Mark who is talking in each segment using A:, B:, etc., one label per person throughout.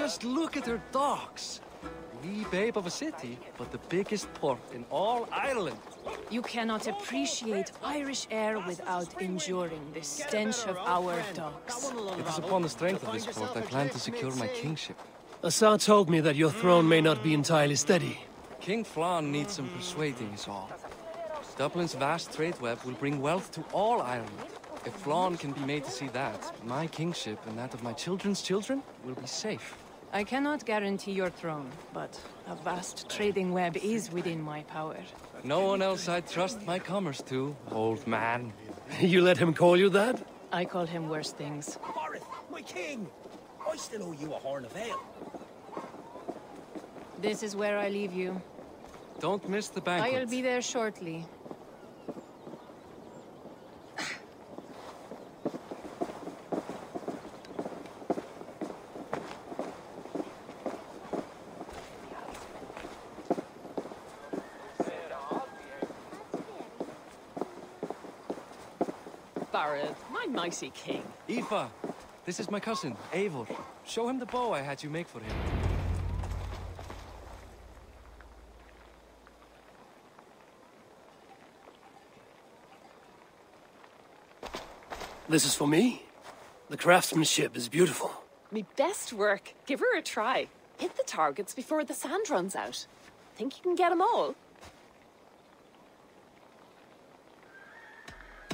A: Just look at her docks. Wee babe of a city, but the biggest port in all Ireland.
B: You cannot appreciate Irish air without enduring the stench of our docks.
A: It is upon the strength of this port I plan to secure my kingship.
C: Assar told me that your throne may not be entirely steady.
A: King Flann needs some persuading is all. Dublin's vast trade web will bring wealth to all Ireland. If Flann can be made to see that, my kingship and that of my children's children will be safe.
B: I cannot guarantee your throne, but a vast trading web is within my power.
A: No one else I'd trust my commerce to, old man.
C: You let him call you that?
B: I call him worse things.
D: Barrett, my king! I still owe you a horn of ale.
B: This is where I leave you.
A: Don't miss the banquet.
B: I'll be there shortly.
E: Barrett, my mighty king.
A: Aoife, this is my cousin, Eivor. Show him the bow I had you make for him.
C: This is for me? The craftsmanship is beautiful.
E: Me best work. Give her a try. Hit the targets before the sand runs out. Think you can get them all?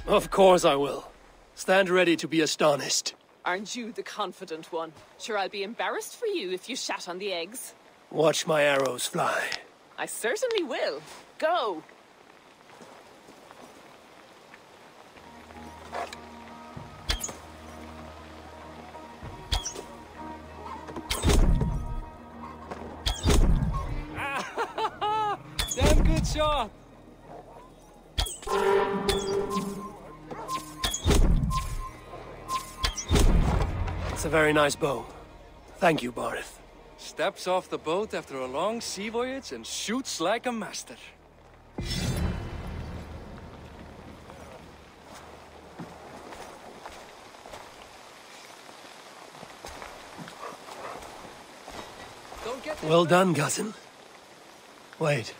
C: Of course I will. Stand ready to be astonished.
E: Aren't you the confident one? Sure, I'll be embarrassed for you if you shat on the eggs.
C: Watch my arrows fly.
E: I certainly will. Go!
A: Damn good shot!
C: It's a very nice bow. Thank you, Barrett.
A: Steps off the boat after a long sea voyage and shoots like a master.
C: Well done, cousin. Wait,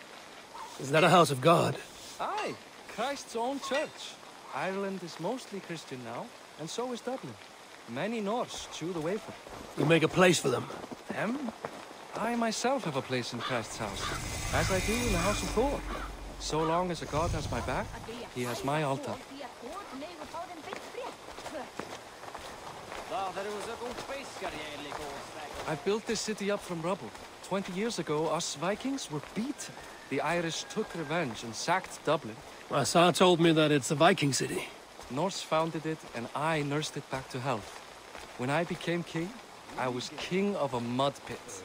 C: is that a house of God?
A: Aye, Christ's own church. Ireland is mostly Christian now, and so is Dublin. Many Norse chew the wafer.
C: You make a place for them.
A: Them? I myself have a place in Christ's house, as I do in the house of Thor. So long as a god has my back, he has my altar. I've built this city up from rubble. 20 years ago, us Vikings were beaten. The Irish took revenge and sacked Dublin.
C: Assar told me that it's a Viking city.
A: Norse founded it, and I nursed it back to health. When I became king, I was king of a mud pit.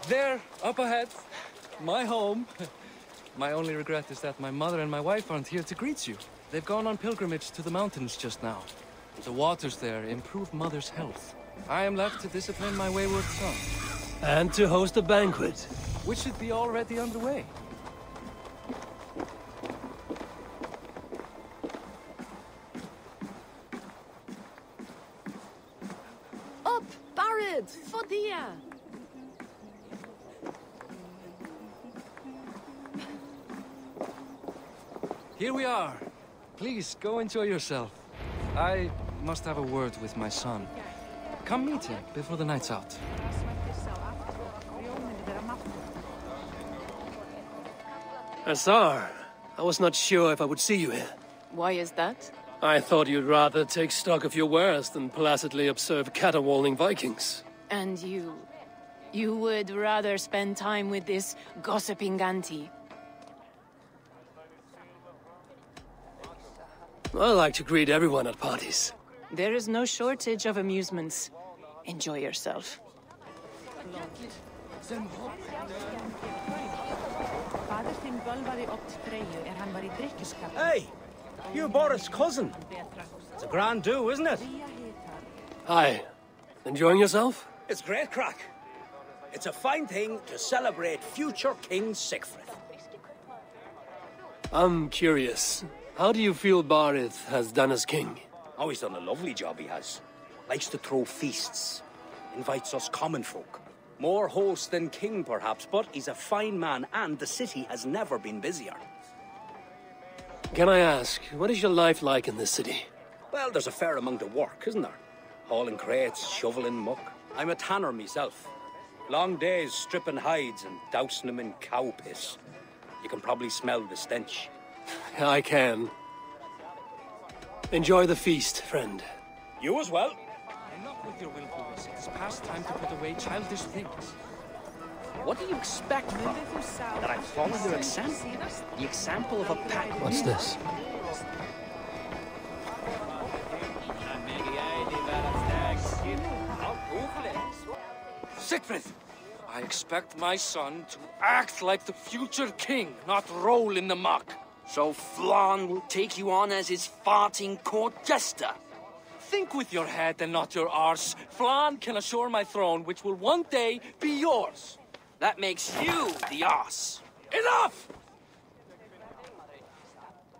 A: There, up ahead, my home. My only regret is that my mother and my wife aren't here to greet you. They've gone on pilgrimage to the mountains just now. The waters there improve mother's health. I am left to discipline my wayward son.
C: And to host a banquet.
A: Which should be already underway.
E: Up, Barrett! Fodia!
A: Here we are. Please, go enjoy yourself. I must have a word with my son. Come meet him before the night's out.
C: Assar, I was not sure if I would see you here.
B: Why is that?
C: I thought you'd rather take stock of your wares than placidly observe caterwauling Vikings.
B: And you? You would rather spend time with this gossiping auntie?
C: I like to greet everyone at parties.
B: There is no shortage of amusements. Enjoy yourself.
D: Hey, you're Boris' cousin. It's a grand do, isn't it?
C: Hi. Enjoying yourself?
D: It's great crack. It's a fine thing to celebrate future King Siegfried.
C: I'm curious. How do you feel Barith has done as king?
D: Oh, he's done a lovely job, he has. Likes to throw feasts. Invites us common folk. More host than king, perhaps, but he's a fine man, and the city has never been busier.
C: Can I ask, what is your life like in this city?
D: Well, there's a fair amount of work, isn't there? Hauling crates, shoveling muck. I'm a tanner myself. Long days stripping hides and dousing them in cow piss. You can probably smell the stench.
C: I can. Enjoy the feast, friend.
D: You as well.
A: Enough with your willfulness. It is past time to put away childish things.
F: What do you expect from me? That I follow your example? The example of a pack?
C: What's this?
A: Siegfried! I expect my son to act like the future king, not roll in the muck.
F: So Flan will take you on as his farting court jester?
A: Think with your head and not your arse. Flan can assure my throne, which will one day be yours.
F: That makes you the ass.
A: Enough!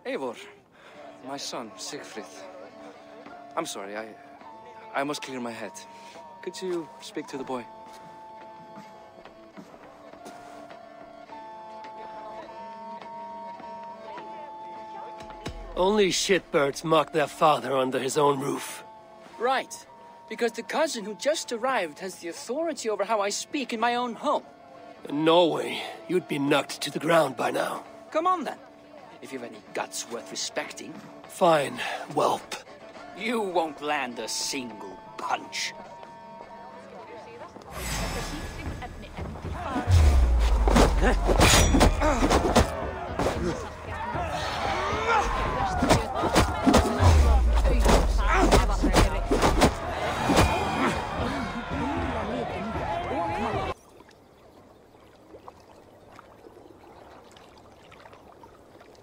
A: Eivor, my son, Siegfried. I'm sorry, I must clear my head. Could you speak to the boy?
C: Only shitbirds mock their father under his own roof.
F: Right. Because the cousin who just arrived has the authority over how I speak in my own home.
C: In Norway, you'd be knocked to the ground by now.
F: Come on then. If you've any guts worth respecting.
C: Fine, whelp.
F: You won't land a single punch.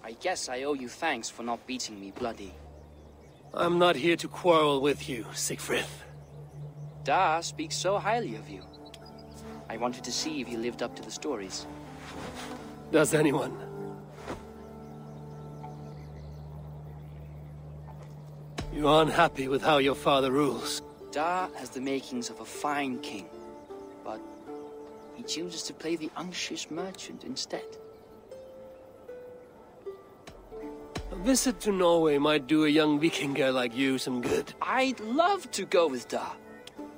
F: I guess I owe you thanks for not beating me bloody.
C: I'm not here to quarrel with you, Siegfried.
F: Da speaks so highly of you. I wanted to see if you lived up to the stories.
C: Does anyone? You're unhappy with how your father rules.
F: Da has the makings of a fine king, but he chooses to play the unctuous merchant instead.
C: A visit to Norway might do a young Viking girl like you some good.
F: I'd love to go with Da.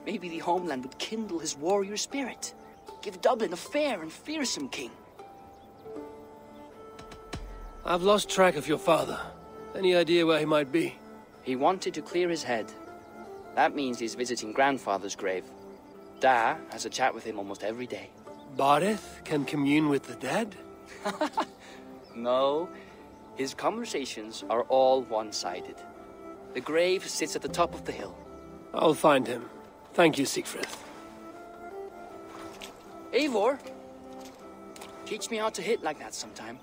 F: Maybe the homeland would kindle his warrior spirit. Give Dublin a fair and fearsome king.
C: I've lost track of your father. Any idea where he might be?
F: He wanted to clear his head. That means he's visiting grandfather's grave. Da has a chat with him almost every day.
C: Barith can commune with the dead?
F: No. His conversations are all one-sided. The grave sits at the top of the hill.
C: I'll find him. Thank you, Siegfried.
F: Eivor, teach me how to hit like that sometime.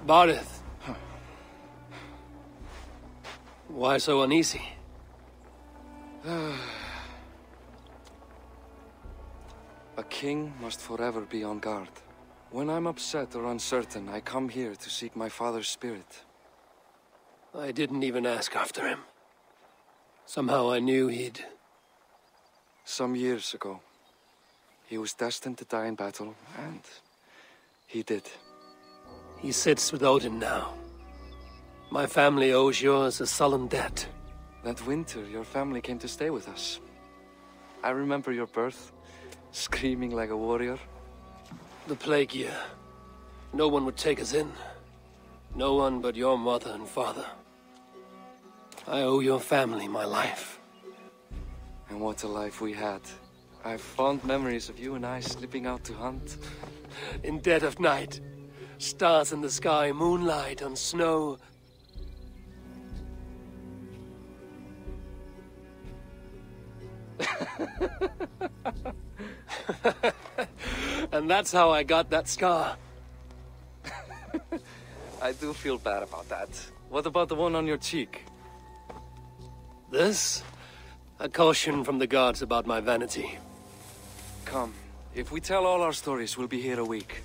C: Barith. Why so uneasy?
A: A king must forever be on guard. When I'm upset or uncertain, I come here to seek my father's spirit.
C: I didn't even ask after him. Somehow I knew he'd...
A: Some years ago, he was destined to die in battle, and he did.
C: He sits with Odin now. My family owes yours a sullen debt.
A: That winter, your family came to stay with us. I remember your birth, screaming like a warrior.
C: The plague year. No one would take us in. No one but your mother and father. I owe your family my life.
A: And what a life we had. I've fond memories of you and I slipping out to hunt.
C: In dead of night. Stars in the sky, moonlight on snow. And that's how I got that scar.
A: I do feel bad about that. What about the one on your cheek?
C: This? A caution from the gods about my vanity.
A: Come, if we tell all our stories, we'll be here a week.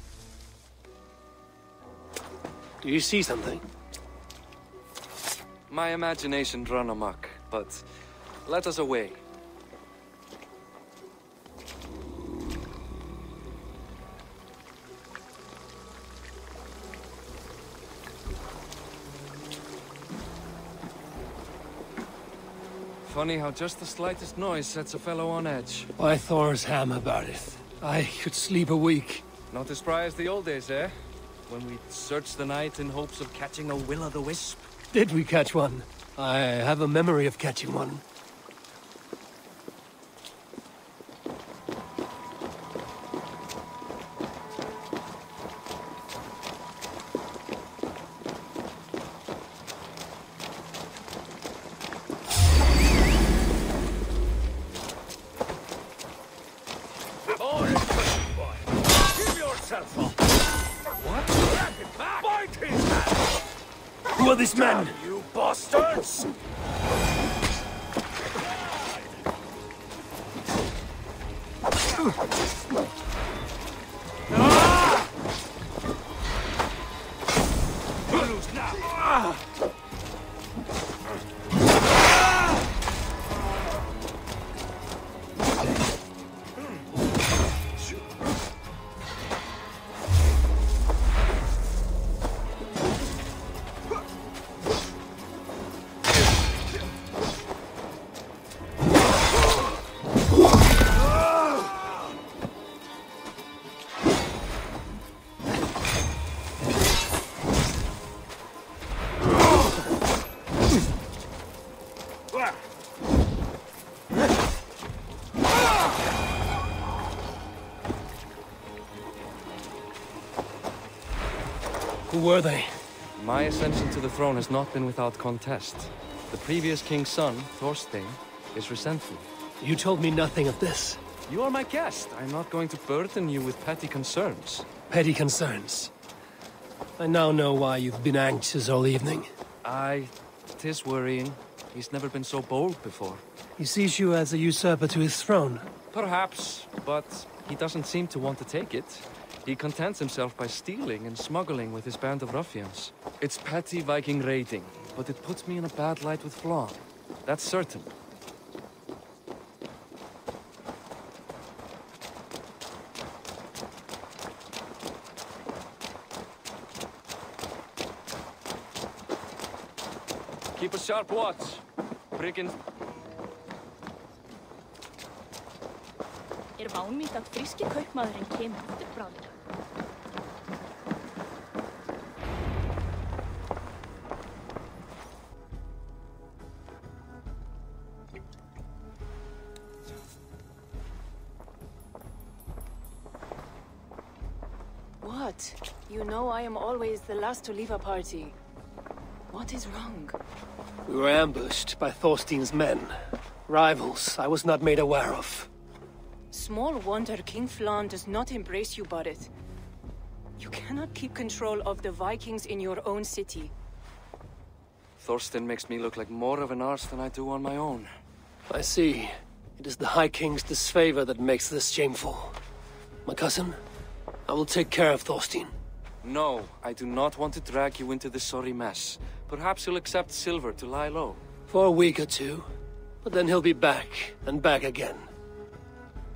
C: Do you see something?
A: My imagination run amok, but let us away. Funny how just the slightest noise sets a fellow on edge.
C: Why Thor's hammer, Barith? I could sleep a week.
A: Not as spry as the old days, eh? When we searched the night in hopes of catching a will-o'-the-wisp.
C: Did we catch one? I have a memory of catching one. Who are these men?
G: You bastards! Lose now!
C: Who were they?
A: My ascension to the throne has not been without contest. The previous king's son, Thorstein, is resentful.
C: You told me nothing of this.
A: You are my guest. I'm not going to burden you with petty concerns.
C: Petty concerns. I now know why you've been anxious all evening.
A: Aye, 'tis worrying. He's never been so bold before.
C: He sees you as a usurper to his throne.
A: Perhaps, but he doesn't seem to want to take it. He contents himself by stealing and smuggling with his band of ruffians. It's petty Viking raiding, but it puts me in a bad light with Flann. That's certain. Keep a sharp watch. Briggen.
H: Vánmýtt að fríski kaupmaðurinn kemur eftir bráðina.
B: What? You know I am always the last to leave a party. What is wrong?
C: We were ambushed by Thorstein's men. Rivals I was not made aware of.
B: Small wonder King Flann does not embrace you, Barith. You cannot keep control of the Vikings in your own city.
A: Thorstein makes me look like more of an arse than I do on my own.
C: I see. It is the High King's disfavor that makes this shameful. My cousin, I will take care of Thorstein.
A: No, I do not want to drag you into this sorry mess. Perhaps you'll accept silver to lie low.
C: For a week or two, but then he'll be back, and back again.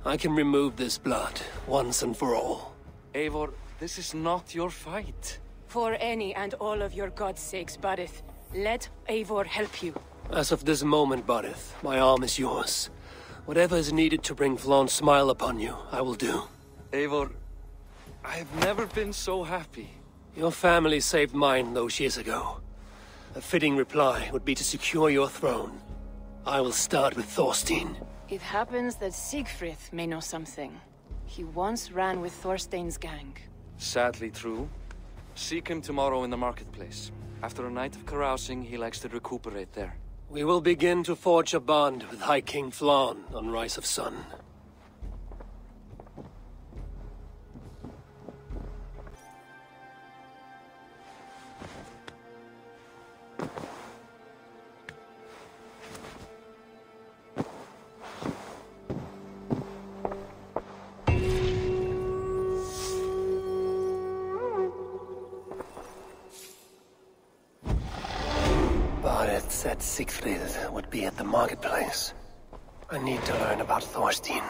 C: I can remove this blood, once and for all.
A: Eivor, this is not your fight.
B: For any and all of your gods' sakes, Barith, let Eivor help you.
C: As of this moment, Barith, my arm is yours. Whatever is needed to bring Flann's smile upon you, I will do.
A: Eivor, I have never been so happy.
C: Your family saved mine those years ago. A fitting reply would be to secure your throne. I will start with Thorstein.
B: It happens that Siegfried may know something. He once ran with Thorstein's gang.
A: Sadly true. Seek him tomorrow in the marketplace. After a night of carousing, he likes to recuperate there.
C: We will begin to forge a bond with High King Flann on Rise of Sun. It said Siegfried would be at the marketplace. I need to learn about Thorstein.